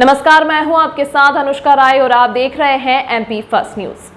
नमस्कार, मैं हूं आपके साथ अनुष्का राय और आप देख रहे हैं MP first news.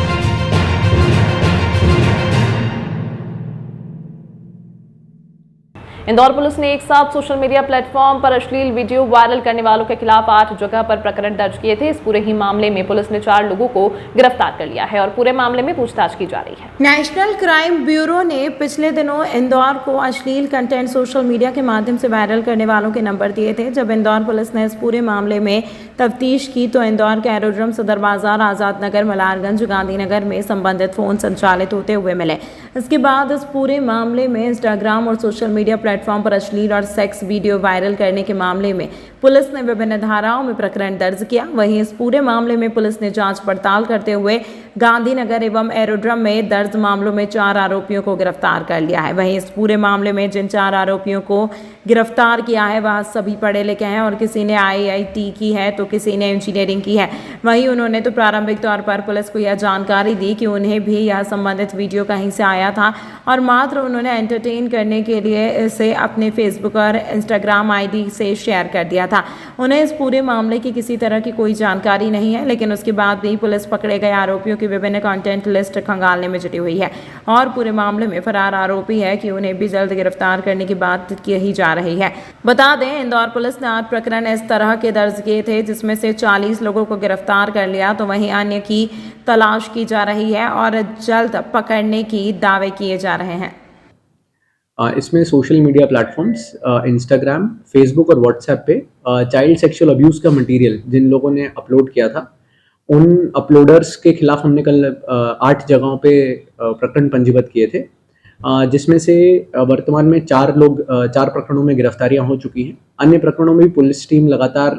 Indore police ने एक साथ सोशल मीडिया प्लेटफॉर्म पर अश्लील वीडियो वायरल करने वालों के खिलाफ 8 जगह पर प्रकरण दर्ज किए थे। इस पूरे ही मामले में पुलिस ने 4 लोगों को गिरफ्तार कर लिया है और पूरे मामले में पूछताछ की जा रही है। नेशनल क्राइम ब्यूरो ने पिछले दिनों इंदौर को अश्लील कंटेंट सोशल मीडिया के माध्यम से वायरल करने वालों के नंबर दिए थे। जब इंदौर पुलिस ने इस पूरे मामले में तफ्तीश की तो इंदौर के एरोड्रम, सदर बाजार, आजाद नगर, मलारगंज, गांधीनगर में संबंधित फोन संचालित होते हुए मिले। इसके बाद इस पूरे मामले में इंस्टाग्राम और सोशल मीडिया प्लेटफॉर्म पर अश्लील और सेक्स वीडियो वायरल करने के मामले में पुलिस ने विभिन्न धाराओं में प्रकरण दर्ज किया। वहीं इस पूरे मामले में पुलिस ने जांच पड़ताल करते हुए गांधीनगर एवं एरोड्रम में दर्ज मामलों में 4 आरोपियों को गिरफ्तार कर लिया है। वहीं इस पूरे मामले में जिन 4 आरोपियों को गिरफ्तार किया है वह सभी पढ़े लिखे हैं और किसी ने IIT की है तो किसी ने इंजीनियरिंग की है। वहीं उन्होंने तो प्रारंभिक तौर पर पुलिस को यह जानकारी दी कि उन्हें भी यह संबंधित वीडियो कहीं से आया था और मात्र उन्होंने एंटरटेन करने के लिए इसे अपने फेसबुक और इंस्टाग्राम ID से शेयर कर दिया था। उन्हें इस पूरे मामले की किसी तरह की कोई जानकारी नहीं है, लेकिन उसके बाद भी पुलिस पकड़े गए आरोपियों की विभिन्न कंटेंट लिस्ट खंगालने में जुटी हुई है और पूरे मामले में फरार आरोपी है कि उन्हें भी जल्द गिरफ्तार करने की बात की जा रही है। बता दें, इंदौर पुलिस ने 8 प्रकरण इस तरह के दर्ज किए थे जिसमें से 40 लोगों को गिरफ्तार कर लिया, तो वहीं अन्य की तलाश की जा रही है और जल्द पकड़ने की दावे किए जा रहे हैं। इसमें social media platforms Instagram, Facebook और व्हाट्सएप पे चाइल्ड सेक्सुअल अब्यूज़ का मटेरियल जिन लोगों ने अपलोड किया था उन अपलोडर्स के खिलाफ हमने कल 8 जगहों पे प्रकरण पंजीबद्ध किए थे, जिसमें से वर्तमान में 4 प्रकरणों में गिरफ्तारियां हो चुकी हैं। अन्य प्रकरणों में भी पुलिस टीम लगातार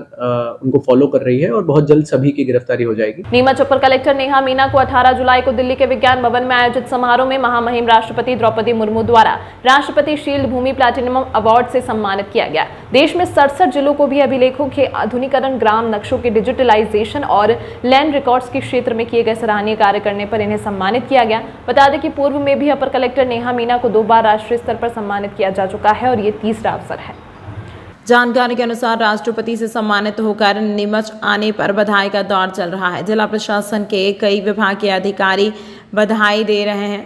उनको फॉलो कर रही है और बहुत जल्द सभी की गिरफ्तारी हो जाएगी। नीमच अपर कलेक्टर नेहा मीना को 18 जुलाई को दिल्ली के विज्ञान भवन में आयोजित समारोह में महामहिम राष्ट्रपति द्रौपदी मुर्मू द्वारा राष्ट्रपति शील्ड भूमि प्लैटिनम अवार्ड से सम्मानित किया गया। देश में 67 जिलों को भी अभिलेखों के आधुनिकीकरण, ग्राम नक्शों के डिजिटलाइजेशन और लैंड रिकॉर्ड्स के क्षेत्र में किए गए सराहनीय कार्य करने पर इन्हें सम्मानित किया गया। बता दें कि पूर्व में भी अपर कलेक्टर नेहा मीना को 2 बार राष्ट्रीय स्तर पर सम्मानित किया जा चुका है और ये तीसरा अवसर है। जानकारी के अनुसार राष्ट्रपति से सम्मानित होकर नीमच आने पर बधाई का दौर चल रहा है। जिला प्रशासन के कई विभाग के अधिकारी बधाई दे रहे हैं।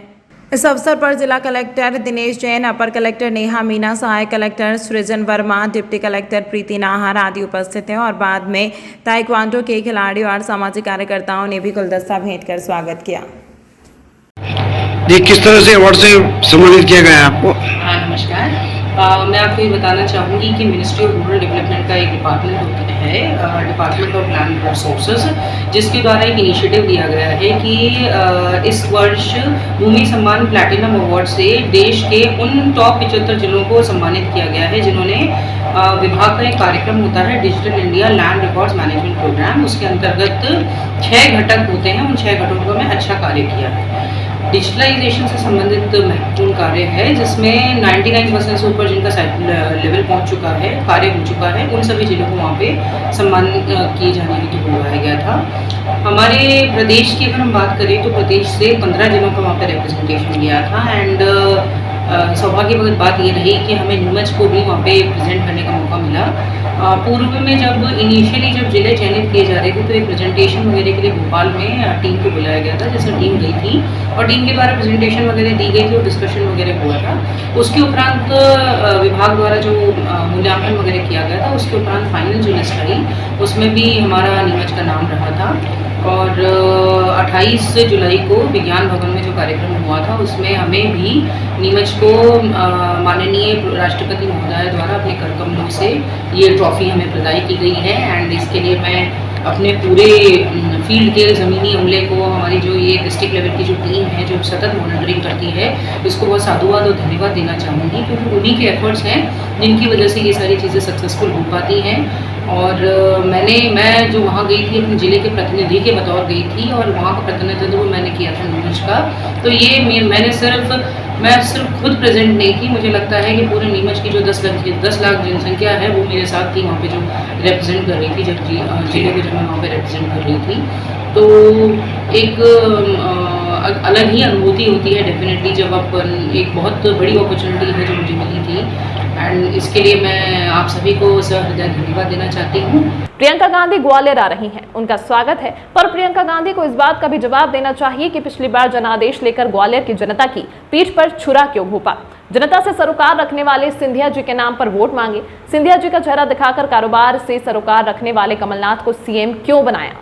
इस अवसर पर जिला कलेक्टर दिनेश जैन, अपर कलेक्टर नेहा मीना, सहायक कलेक्टर सृजन वर्मा, डिप्टी कलेक्टर प्रीति नाहर आदि उपस्थित हैं और बाद में ताइक्वांडो के खिलाड़ियों और सामाजिक कार्यकर्ताओं ने भी गुलदस्ता भेंट कर स्वागत किया। किस तरह से अवार्ड से सम्मानित किया गया है आपको? नमस्कार, मैं आपको ये बताना चाहूँगी कि मिनिस्ट्री ऑफ रूरल डेवलपमेंट का एक डिपार्टमेंट है, डिपार्टमेंट ऑफ लैंड रिसोर्सेज, जिसके द्वारा एक इनिशिएटिव दिया गया है कि इस वर्ष भूमि सम्मान प्लैटिनम अवार्ड से देश के उन टॉप 75 जिलों को सम्मानित किया गया है जिन्होंने विभाग का एक कार्यक्रम होता है digital India land records management program, उसके अंतर्गत 6 घटक होते हैं। उन 6 घटकों में अच्छा कार्य किया है। डिजिटलाइजेशन से संबंधित महत्वपूर्ण कार्य है जिसमें 99% से ऊपर जिनका लेवल पहुंच चुका है, कार्य हो चुका है, उन सभी जिलों को वहाँ पे सम्मान किए जाने की तो बुलवाया गया था। हमारे प्रदेश की अगर हम बात करें तो प्रदेश से 15 जिलों का वहाँ पे रिप्रेजेंटेशन गया था एंड सौभाग्यपूर्ण बात ये रही कि हमें नीमच को भी वहाँ पे प्रेजेंट करने का मौका मिला। पूर्व में जब इनिशियली जिले चयनित किए जा रहे थे तो एक प्रेजेंटेशन वगैरह के लिए भोपाल में टीम को बुलाया गया था, जैसे टीम गई थी और टीम के द्वारा प्रेजेंटेशन वगैरह दी गई थी और डिस्कशन वगैरह हुआ था। उसके उपरांत विभाग द्वारा जो मूल्यांकन वगैरह किया गया था उसके उपरांत फाइनल जो लिस्ट आई उसमें भी हमारा नीमच का नाम रहा था और 28 जुलाई को विज्ञान भवन में जो कार्यक्रम हुआ था उसमें हमें भी नीमच को माननीय राष्ट्रपति महोदय द्वारा अपने कर कमलों से ये ट्रॉफी हमें प्रदान की गई है एंड इसके लिए मैं अपने पूरे फील्ड के ज़मीनी अमले को, हमारी जो ये डिस्ट्रिक्ट लेवल की जो टीम है जो सतत मॉनिटरिंग करती है, इसको बहुत साधुवाद और धन्यवाद देना चाहूँगी क्योंकि उन्हीं के एफर्ट्स हैं जिनकी वजह से ये सारी चीज़ें सक्सेसफुल हो पाती हैं। और मैं जो वहाँ गई थी अपने ज़िले के प्रतिनिधि के बतौर गई थी और वहाँ का प्रतिनिधित्व मैंने किया था नीमच का, तो ये मैं सिर्फ खुद प्रेजेंट नहीं थी, मुझे लगता है कि पूरे नीमच की जो 10 लाख जनसंख्या है वो मेरे साथ थी वहाँ पे जो रिप्रेजेंट कर रही थी, जब जिले को जब मैं वहाँ पे रिप्रेजेंट कर रही थी। तो एक अलग ही अनुभूति होती है डेफिनेटली जब आप एक बहुत बड़ी अपॉर्चुनिटी है जो मुझे मिली थी एंड इसके लिए मैं आप सभी को सहृदय धन्यवाद देना चाहती हूँ। प्रियंका गांधी ग्वालियर आ रही हैं, उनका स्वागत है, पर प्रियंका गांधी को इस बात का भी जवाब देना चाहिए कि पिछली बार जनादेश लेकर ग्वालियर की जनता की पीठ पर छुरा क्यों घोंपा। जनता से सरोकार रखने वाले सिंधिया जी के नाम पर वोट मांगे। सिंधिया जी का चेहरा दिखाकर कारोबार से सरोकार रखने वाले कमलनाथ को सीएम क्यों बनाया।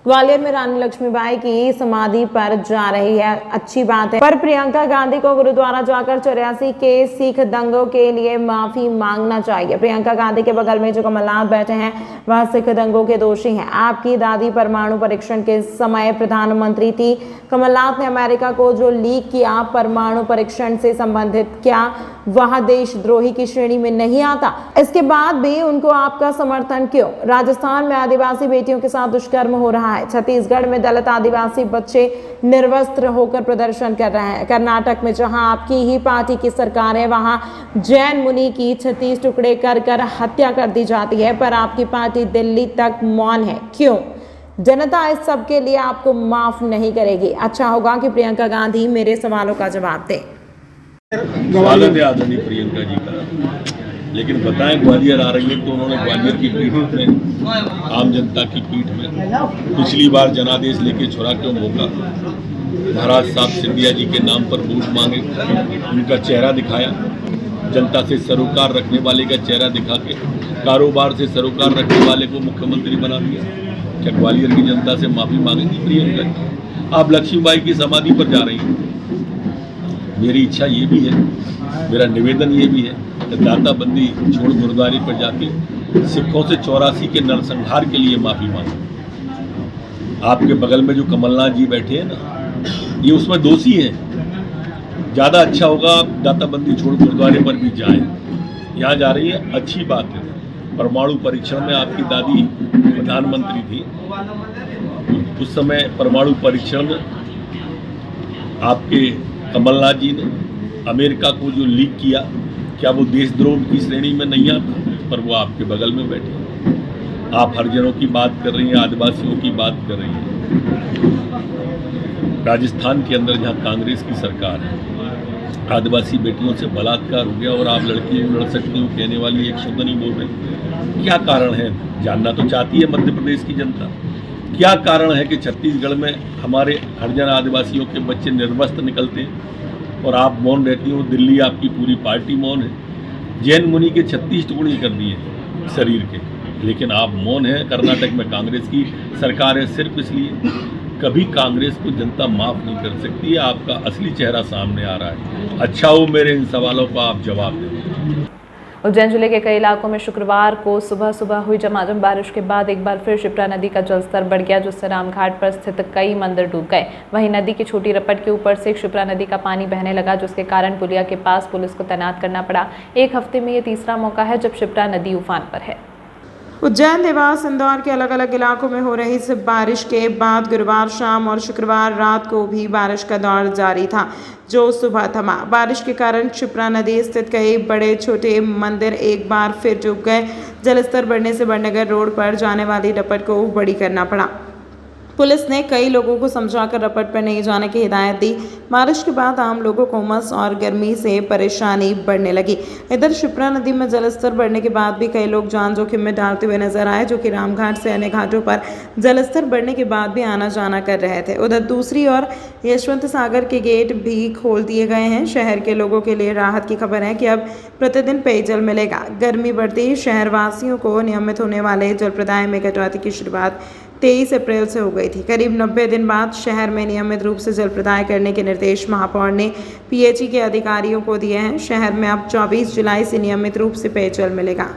ग्वालियर में रानी लक्ष्मीबाई की समाधि पर जा रही है, अच्छी बात है, पर प्रियंका गांधी को गुरुद्वारा जाकर 84 के सिख दंगों के लिए माफी मांगना चाहिए। प्रियंका गांधी के बगल में जो कमलनाथ बैठे हैं वह सिख दंगों के दोषी हैं। आपकी दादी परमाणु परीक्षण के समय प्रधानमंत्री थी। कमलनाथ ने अमेरिका को जो लीक किया परमाणु परीक्षण से संबंधित, क्या वह देशद्रोही की श्रेणी में नहीं आता? इसके बाद भी उनको आपका समर्थन क्यों? राजस्थान में आदिवासी बेटियों के साथ दुष्कर्म हो रहा है। छत्तीसगढ़ में दलित आदिवासी बच्चे निर्वस्त्र होकर प्रदर्शन कर रहे हैं। कर्नाटक में जहां आपकी ही पार्टी की सरकार है वहां जैन मुनि की 36 टुकड़े कर कर हत्या कर दी जाती है, पर आपकी पार्टी दिल्ली तक मौन है, क्यों? जनता इस सब के लिए आपको माफ नहीं करेगी। अच्छा होगा कि प्रियंका गांधी मेरे सवालों का जवाब दे। स्वागत है आदरणीय प्रियंका जी का, लेकिन बताएं ग्वालियर आ रही है तो उन्होंने ग्वालियर की पीठ में, आम जनता की पीठ में पिछली बार जनादेश लेके छुरा क्यों भोंका। महाराज साहब सिंधिया जी के नाम पर वोट मांगे, उनका चेहरा दिखाया, जनता से सरोकार रखने वाले का चेहरा दिखा के कारोबार से सरोकार रखने वाले को मुख्यमंत्री बना दिया। क्या ग्वालियर की जनता से माफी मांगेगी प्रियंका जी? आप लक्ष्मीबाई की समाधि पर जा रही हैं। मेरी इच्छा ये भी है, मेरा निवेदन ये भी है कि दाता बंदी छोड़ गुरुद्वारे पर जाके सिखों से 84 के नरसंहार के लिए माफी मांगे। आपके बगल में जो कमलनाथ जी बैठे हैं ना, ये उसमें दोषी हैं। ज़्यादा अच्छा होगा आप दाता बंदी छोड़ गुरुद्वारे पर भी जाएं। यहाँ जा रही है, अच्छी बात है। परमाणु परीक्षण में आपकी दादी प्रधानमंत्री थी, उस समय परमाणु परीक्षण में आपके कमलनाथ जी ने अमेरिका को जो लीक किया, क्या वो देशद्रोह की श्रेणी में नहीं आता? पर वो आपके बगल में बैठे। आप हरिजनों की बात कर रही हैं, आदिवासियों की बात कर रही हैं। राजस्थान के अंदर जहाँ कांग्रेस की सरकार है, आदिवासी बेटियों से बलात्कार हो गया और आप लड़कियों लड़ सकती हो कहने वाली एक शब्द नहीं बोल रहे। क्या कारण है? जानना तो चाहती है मध्य प्रदेश की जनता। क्या कारण है कि छत्तीसगढ़ में हमारे हरिजन आदिवासियों के बच्चे निर्वस्त्र निकलते हैं और आप मौन रहती हो? दिल्ली आपकी पूरी पार्टी मौन है। जैन मुनि के 36 टुकड़े कर दिए शरीर के, लेकिन आप मौन हैं। कर्नाटक में कांग्रेस की सरकार है, सिर्फ इसलिए कभी कांग्रेस को जनता माफ नहीं कर सकती है। आपका असली चेहरा सामने आ रहा है। अच्छा हो मेरे इन सवालों का आप जवाब दें। उज्जैन जिले के कई इलाकों में शुक्रवार को सुबह सुबह हुई झमाझम बारिश के बाद एक बार फिर शिप्रा नदी का जलस्तर बढ़ गया, जिससे रामघाट पर स्थित कई मंदिर डूब गए। वहीं नदी की छोटी रपट के ऊपर से शिप्रा नदी का पानी बहने लगा, जिसके कारण पुलिया के पास पुलिस को तैनात करना पड़ा। एक हफ्ते में ये तीसरा मौका है जब शिप्रा नदी उफान पर है। उज्जैन, देवास, इंदौर के अलग अलग इलाकों में हो रही इस बारिश के बाद गुरुवार शाम और शुक्रवार रात को भी बारिश का दौर जारी था, जो सुबह थमा। बारिश के कारण शिप्रा नदी स्थित कई बड़े छोटे मंदिर एक बार फिर डूब गए। जलस्तर बढ़ने से बड़नगर रोड पर जाने वाली रपट को बड़ी करना पड़ा। पुलिस ने कई लोगों को समझाकर रपट पर नहीं जाने की हिदायत दी। बारिश के बाद आम लोगों को उमस और गर्मी से परेशानी बढ़ने लगी। इधर शिप्रा नदी में जलस्तर बढ़ने के बाद भी कई लोग जान जोखिम में डालते हुए नजर आए, जो कि रामघाट से अन्य घाटों पर जलस्तर बढ़ने के बाद भी आना जाना कर रहे थे। उधर दूसरी ओर यशवंत सागर के गेट भी खोल दिए गए हैं। शहर के लोगों के लिए राहत की खबर है कि अब प्रतिदिन पेयजल मिलेगा। गर्मी बढ़ती शहरवासियों को नियमित होने वाले जल प्रदाय में कटौती की शुरुआत 23 अप्रैल से हो गई थी। करीब 90 दिन बाद शहर में नियमित रूप से जल प्रदाय करने के निर्देश महापौर ने पीएचई के अधिकारियों को दिए हैं। शहर में अब 24 जुलाई से नियमित रूप से पेयजल मिलेगा।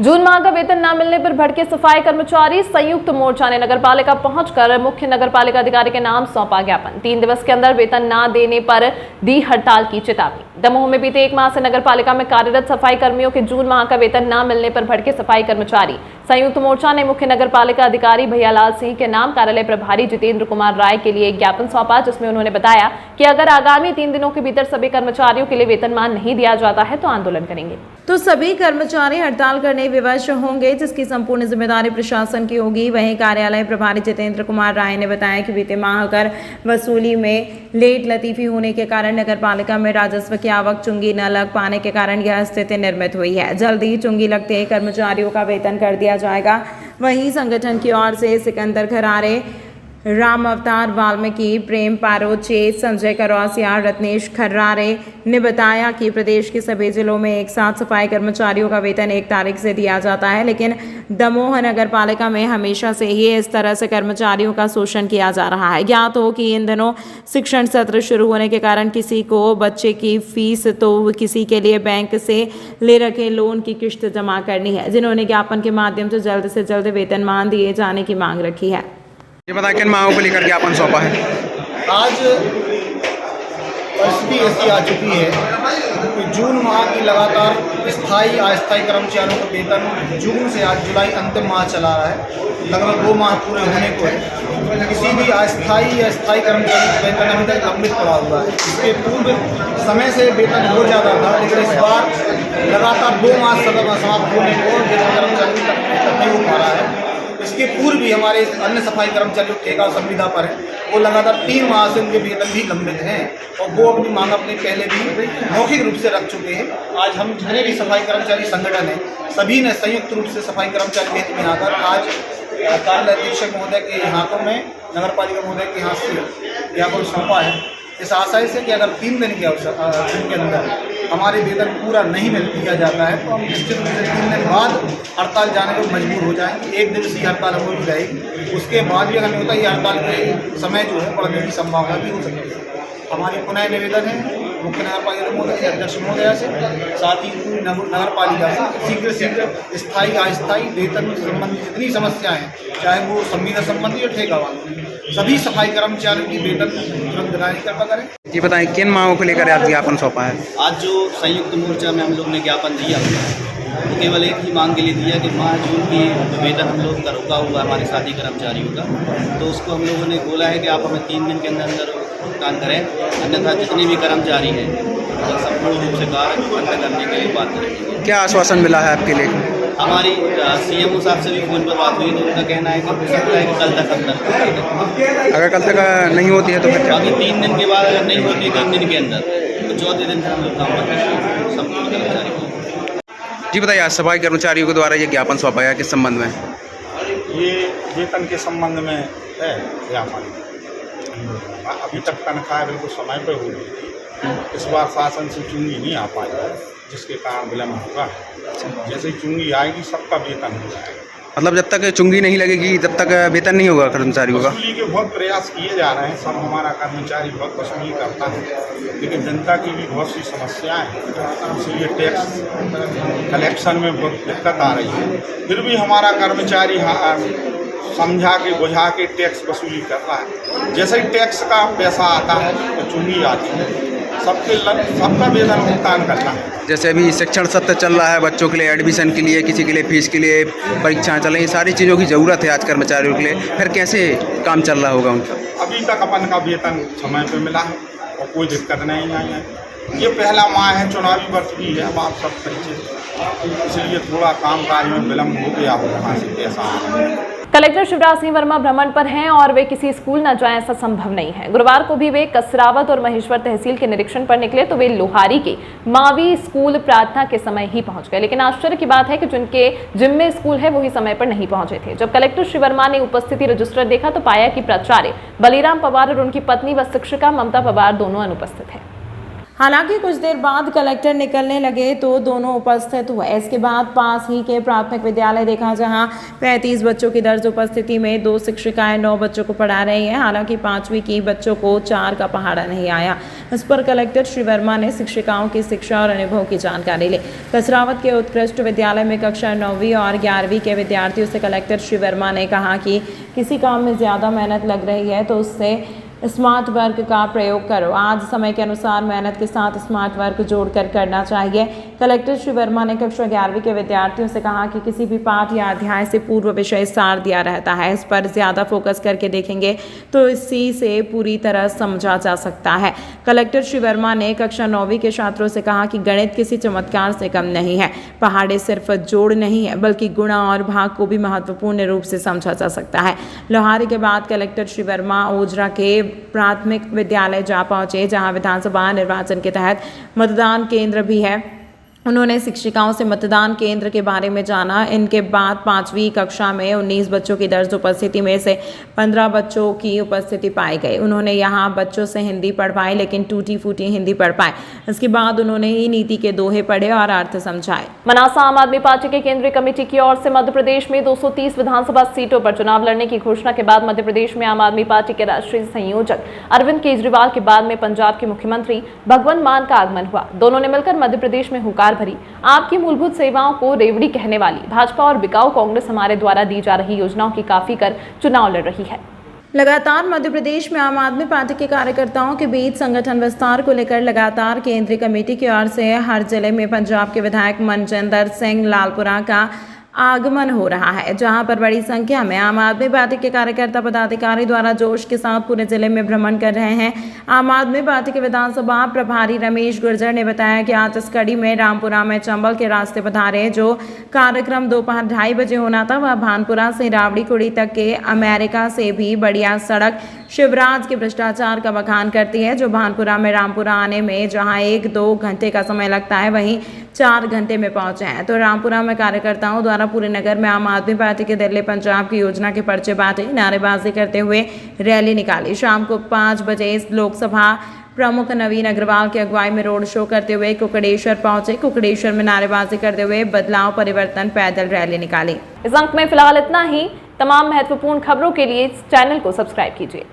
जून माह का वेतन न मिलने पर भड़के सफाई कर्मचारी। संयुक्त मोर्चा ने नगरपालिका पहुंचकर मुख्य नगरपालिका अधिकारी के नाम सौंपा ज्ञापन। 3 दिवस के अंदर वेतन न देने पर दी हड़ताल की चेतावनी। दमोह में बीते 1 माह से नगरपालिका में कार्यरत सफाई कर्मियों के जून माह का वेतन न मिलने पर भड़के सफाई कर्मचारी। संयुक्त मोर्चा ने मुख्य नगरपालिका अधिकारी भैयालाल सिंह के नाम कार्यालय प्रभारी जितेंद्र कुमार राय के लिए एक ज्ञापन सौंपा, जिसमें उन्होंने बताया कि अगर आगामी 3 दिनों के भीतर सभी कर्मचारियों के लिए वेतनमान नहीं दिया जाता है तो आंदोलन करेंगे। तो सभी कर्मचारी हड़ताल करने विवश होंगे, जिसकी संपूर्ण जिम्मेदारी प्रशासन की होगी। वहीं कार्यालय प्रभारी जितेंद्र कुमार राय ने बताया कि बीते माह कर वसूली में लेट लतीफी होने के कारण नगर पालिका में राजस्व की आवक चुंगी न लग पाने के कारण यह स्थिति निर्मित हुई है। जल्द ही चुंगी लगते ही कर्मचारियों का वेतन कर दिया जाएगा। वहीं संगठन की ओर से सिकंदर खरारे, राम अवतार वाल्मीकि, प्रेम पारोचे, संजय करौसिया, रत्नेश खर्रारे ने बताया कि प्रदेश के सभी जिलों में एक साथ सफाई कर्मचारियों का वेतन 1 तारीख से दिया जाता है, लेकिन दमोह नगर पालिका में हमेशा से ही इस तरह से कर्मचारियों का शोषण किया जा रहा है। ज्ञात हो कि इन दिनों शिक्षण सत्र शुरू होने के कारण किसी को बच्चे की फीस तो किसी के लिए बैंक से ले रखे लोन की किश्त जमा करनी है, जिन्होंने ज्ञापन के माध्यम से जल्द वेतनमान दिए जाने की मांग रखी है। ये बताएं किन मांगों को लेकर ज्ञापन सौंपा है? आज परिस्थिति ऐसी आ चुकी है कि जून माह की लगातार स्थायी अस्थायी कर्मचारियों का वेतन जून से आज जुलाई अंतिम माह चला रहा है, लगभग 2 माह पूरे होने को है। किसी भी अस्थायी या स्थायी कर्मचारी का वेतन अभी तक लंबित पड़ा हुआ है। इसके पूर्व समय से वेतन हो जाता था, लेकिन इस बार लगातार 2 माह समाप्त होने को वेतन कर्मचारी तक नहीं हो पा रहा है। इसके पूर्व भी हमारे अन्य सफाई कर्मचारी ठेका और संविदा पर हैं, वो लगातार 3 माह से उनके वेतन भी लंबित हैं और वो अपनी मांग अपने पहले भी मौखिक रूप से रख चुके हैं। आज हम जितने भी सफाई कर्मचारी संगठन हैं, सभी ने संयुक्त रूप से सफाई कर्मचारी हित में आकर आज कार्यालय अधीक्षक महोदय के हाथों में, नगर पालिका महोदय के हाथ से ज्ञापन सौंपा है, इस आशय से कि अगर 3 दिन के अंदर हमारे वेतन पूरा नहीं दिया जाता है तो हम निश्चित रूप से 3 दिन बाद हड़ताल जाने को मजबूर हो जाएंगे। 1 दिन से हड़ताल हो जाएगी, उसके बाद भी अगर होता है ये हड़ताल के समय जो है बढ़ने की संभावना भी हो सकती है। हमारी पुनः निवेदन है मुख्य नगर पालिका महोदय, अध्यक्ष महोदय से, साथ ही पूरी नगर पालिका से शीघ्र स्थायी अस्थायी वेतन संबंधी जितनी समस्याएं हैं, चाहे वो संविदा संबंधी या ठेका वाली, सभी सफाई कर्मचारियों की वेतन तुरंत दिलाने कृपा करें। ये बताएं किन मांगों को लेकर आज ज्ञापन सौंपा है? आज जो संयुक्त मोर्चा में हम लोग ने ज्ञापन दिया तो केवल एक ही मांग के लिए दिया कि माह जून की वेतन हम लोग का रुका हुआ हमारे साथी कर्मचारियों का, तो उसको हम लोगों ने बोला है कि आप हमें 3 दिन के अंदर भुगतान करें, अन्यथा जितने भी कर्मचारी हैं संपूर्ण रूप से कार्य बंद करने के लिए बात करेंगे। क्या आश्वासन मिला है आपके लिए? हमारी सीएमओ साहब से भी फोन पर बात हुई तो उनका कहना है कि हो सकता है कि कल तक अंदर, अगर कल तक नहीं होती है तो फिर क्या? अभी 3 दिन के बाद अगर नहीं होती 3 दिन के अंदर तो 4थे दिन हम लोग काम करेंगे संपूर्ण कर्मचारी को। जी बताइए, आज सफाई कर्मचारियों के द्वारा ये ज्ञापन सौंपा गया, किस संबंध में? ये वेतन के संबंध में है ज्ञापन। अभी तक तनख्वाह बिल्कुल समय पर हो रही थी, इस बार शासन से चुंगी नहीं आ पाई है, जिसके कारण विलम्ब होगा। जैसे ही चुंगी आएगी सबका वेतन हो जाएगा। मतलब जब तक चुंगी नहीं लगेगी तब तक वेतन नहीं होगा कर्मचारियों का? वसूली के बहुत प्रयास किए जा रहे हैं, सब हमारा कर्मचारी बहुत वसूली करता है, लेकिन जनता की भी बहुत सी समस्याएं हैं, इसलिए टैक्स कलेक्शन में बहुत दिक्कत आ रही है। फिर भी हमारा कर्मचारी समझा के बुझा के टैक्स वसूली कर रहा है। जैसे ही टैक्स का पैसा आता है तो चुंगी आती है, सबका वेतन भुगतान करना है। जैसे अभी शिक्षण सत्र चल रहा है, बच्चों के लिए एडमिशन के लिए, किसी के लिए फीस के लिए, परीक्षाएं चल रही, सारी चीज़ों की ज़रूरत है आज कर्मचारियों के लिए, फिर कैसे काम चल रहा होगा उनका? अभी तक अपन का वेतन समय पे मिला है और कोई दिक्कत नहीं आई है। ये पहला माह है, चुनावी वर्ष भी है, अब आप सब परिचित, इसलिए थोड़ा काम काज में विलम्ब हो गया हो, वहाँ से पैसा। कलेक्टर शिवराज सिंह वर्मा भ्रमण पर हैं और वे किसी स्कूल न जाएं ऐसा संभव नहीं है। गुरुवार को भी वे कसरावत और महेश्वर तहसील के निरीक्षण पर निकले तो वे लोहारी के मावी स्कूल प्रार्थना के समय ही पहुंच गए, लेकिन आश्चर्य की बात है कि जिनके जिम्मे स्कूल है वही समय पर नहीं पहुंचे थे। जब कलेक्टर श्री वर्मा ने उपस्थिति रजिस्टर देखा तो पाया कि प्राचार्य बलीराम पवार और उनकी पत्नी व शिक्षिका ममता पवार दोनों अनुपस्थित हैं। हालांकि कुछ देर बाद कलेक्टर निकलने लगे तो दोनों उपस्थित हुए। इसके बाद पास ही के प्राथमिक विद्यालय देखा, जहां 35 बच्चों की दर्ज उपस्थिति में 2 शिक्षिकाएं 9 बच्चों को पढ़ा रही हैं। हालांकि 5वीं की बच्चों को 4 का पहाड़ा नहीं आया। इस पर कलेक्टर श्री वर्मा ने शिक्षिकाओं की शिक्षा और अनुभव की जानकारी ली। कसरावत के उत्कृष्ट विद्यालय में कक्षा 9वीं और 11वीं के विद्यार्थियों से कलेक्टर श्री वर्मा ने कहा कि किसी काम में ज़्यादा मेहनत लग रही है तो उससे स्मार्ट वर्क का प्रयोग करो। आज समय के अनुसार मेहनत के साथ स्मार्ट वर्क जोड़कर करना चाहिए। कलेक्टर श्री वर्मा ने कक्षा 11वीं के विद्यार्थियों से कहा कि किसी भी पाठ या अध्याय से पूर्व विषय सार दिया रहता है, इस पर ज़्यादा फोकस करके देखेंगे तो इसी से पूरी तरह समझा जा सकता है। कलेक्टर श्री वर्मा ने कक्षा 9वीं के छात्रों से कहा कि गणित किसी चमत्कार से कम नहीं है। पहाड़े सिर्फ जोड़ नहीं है बल्कि गुणा और भाग को भी महत्वपूर्ण रूप से समझा जा सकता है। लोहारी के बाद कलेक्टर श्री वर्मा ओजरा के प्राथमिक विद्यालय जा पहुंचे, जहां विधानसभा निर्वाचन के तहत मतदान केंद्र भी है। उन्होंने शिक्षिकाओं से मतदान केंद्र के बारे में जाना। इनके बाद 5वीं कक्षा में 19 बच्चों की दर्ज उपस्थिति में से 15 बच्चों की उपस्थिति पाई गई। उन्होंने यहां बच्चों से हिंदी पढ़वाई, लेकिन टूटी फूटी हिंदी पढ़ पाए। इसके बाद उन्होंने ही नीति के दोहे पढ़े और अर्थ समझाए। मनासा आम आदमी पार्टी के केंद्रीय कमेटी की ओर से मध्य प्रदेश में 230 विधानसभा सीटों पर चुनाव लड़ने की घोषणा के बाद मध्य प्रदेश में आम आदमी पार्टी के राष्ट्रीय संयोजक अरविंद केजरीवाल के बाद में पंजाब के मुख्यमंत्री भगवंत मान का आगमन हुआ। दोनों ने मिलकर मध्य प्रदेश में हुंकार भरी। आपकी मूलभूत सेवाओं को रेवड़ी कहने वाली भाजपा और बिकाऊ कांग्रेस हमारे द्वारा दी जा रही योजनाओं की काफी कर चुनाव लड़ रही है। लगातार मध्य प्रदेश में आम आदमी पार्टी के कार्यकर्ताओं के बीच संगठन विस्तार को लेकर लगातार केंद्रीय कमेटी की ओर से हर जिले में पंजाब के विधायक मनजिंदर सिंह लालपुरा का आगमन हो रहा है, जहां पर बड़ी संख्या में आम आदमी पार्टी के कार्यकर्ता पदाधिकारी द्वारा जोश के साथ पूरे जिले में भ्रमण कर रहे हैं। आम आदमी पार्टी के विधानसभा प्रभारी रमेश गुर्जर ने बताया कि आज इस कड़ी में रामपुरा में चंबल के रास्ते पधारे। जो कार्यक्रम दोपहर 2:30 बजे होना था, वह भानपुरा से रावड़ी कुड़ी तक के अमेरिका से भी बढ़िया सड़क शिवराज के भ्रष्टाचार का बखान करती है। जो भानपुरा में रामपुरा आने में जहां 1-2 घंटे का समय लगता है, वहीं 4 घंटे में पहुंचे हैं। तो रामपुरा में कार्यकर्ताओं द्वारा पूरे नगर में आम आदमी पार्टी के दिल्ली पंजाब की योजना के पर्चे बांटे, नारेबाजी करते हुए रैली निकाली। शाम को 5 बजे लोकसभा प्रमुख नवीन अग्रवाल की अगुवाई में रोड शो करते हुए कुकड़ेश्वर पहुंचे। कुकड़ेश्वर में नारेबाजी करते हुए बदलाव परिवर्तन पैदल रैली निकाली। इस अंक में फिलहाल इतना ही। तमाम महत्वपूर्ण खबरों के लिए इस चैनल को सब्सक्राइब कीजिए।